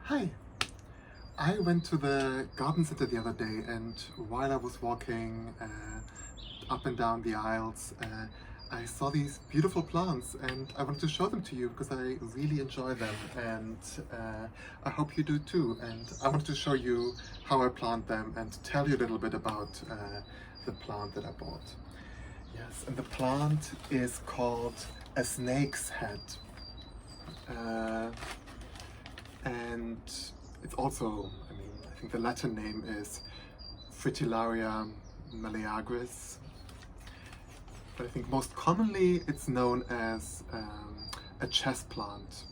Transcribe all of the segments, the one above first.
Hi, I went to the garden center the other day, and while I was walking up and down the aisles, I saw these beautiful plants, and I wanted to show them to you because I really enjoy them, and I hope you do too. And I wanted to show you how I plant them and tell you a little bit about the plant that I bought. Yes, and the plant is called a snake's head. Uh, and it's also, I think the Latin name is Fritillaria Meleagris, but I think most commonly it's known as a chess plant.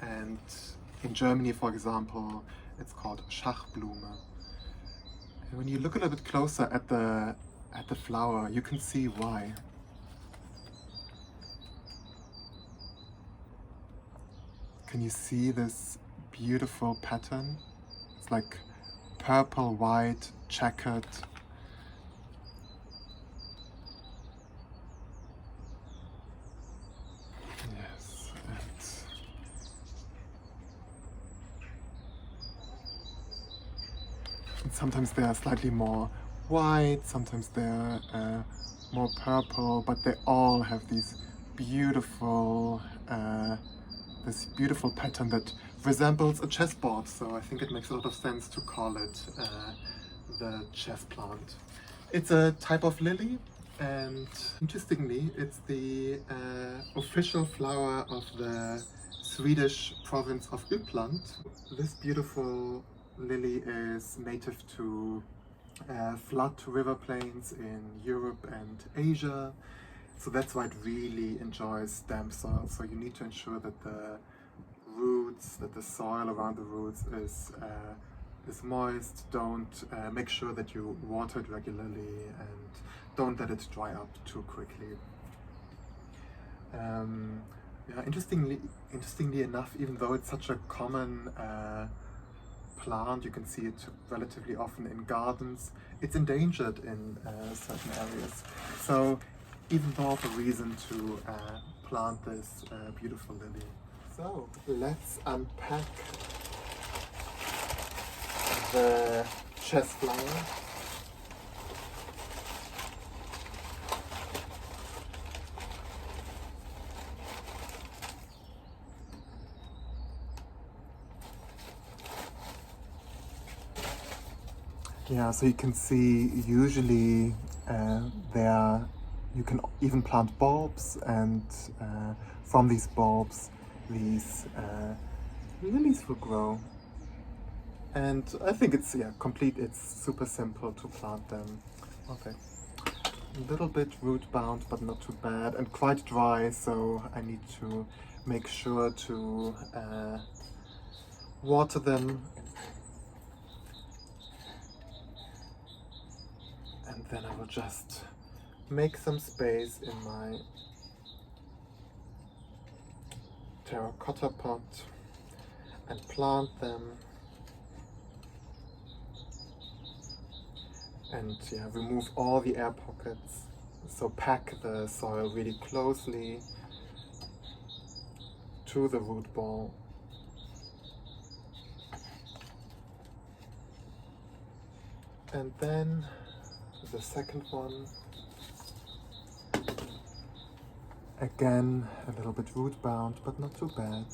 And in Germany, for example, it's called Schachblume. And when you look a little bit closer at the flower, you can see why. Can you see this beautiful pattern? It's like purple, white, checkered. Yes, and sometimes they are slightly more white, sometimes they're more purple, but they all have these beautiful this beautiful pattern that resembles a chessboard, so I think it makes a lot of sense to call it the chess plant. It's a type of lily, and interestingly, it's the official flower of the Swedish province of Uppland. This beautiful lily is native to flat river plains in Europe and Asia. So that's why it really enjoys damp soil. So you need to ensure that the roots, that the soil around the roots is moist. Don't make sure that you water it regularly, and don't let it dry up too quickly. Yeah, interestingly enough, even though it's such a common plant, you can see it relatively often in gardens, it's endangered in certain areas. So even more of a reason to plant this beautiful lily. So let's unpack the chess flower. Yeah, so you can see usually there you can even plant bulbs, and from these bulbs these lilies will grow. And I think it's it's super simple to plant them. Okay, a little bit root bound, but not too bad, and quite dry, so I need to make sure to water them. And then I will just make some space in my terracotta pot and plant them. And remove all the air pockets. So pack the soil really closely to the root ball. And then the second one, again a little bit root bound, but not too bad.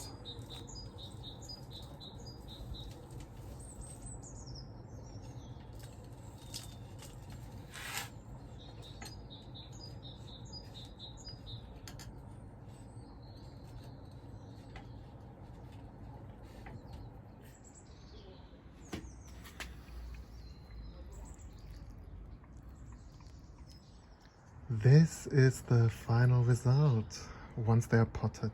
This is the final result once they are potted.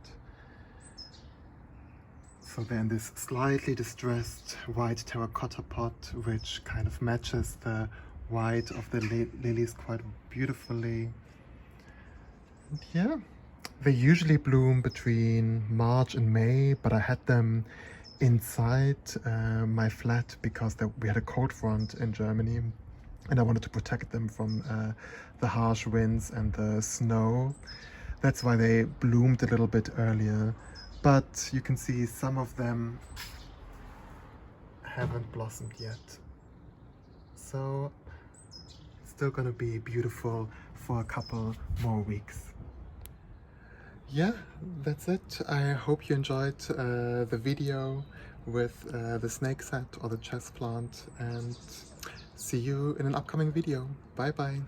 So they're in this slightly distressed white terracotta pot, which kind of matches the white of the lilies quite beautifully. And yeah, they usually bloom between March and May, but I had them inside my flat because we had a cold front in Germany, and I wanted to protect them from the harsh winds and the snow. That's why they bloomed a little bit earlier. But you can see some of them haven't blossomed yet. So it's still gonna be beautiful for a couple more weeks. Yeah, that's it. I hope you enjoyed the video with the snake set or the chess plant, and see you in an upcoming video. Bye bye.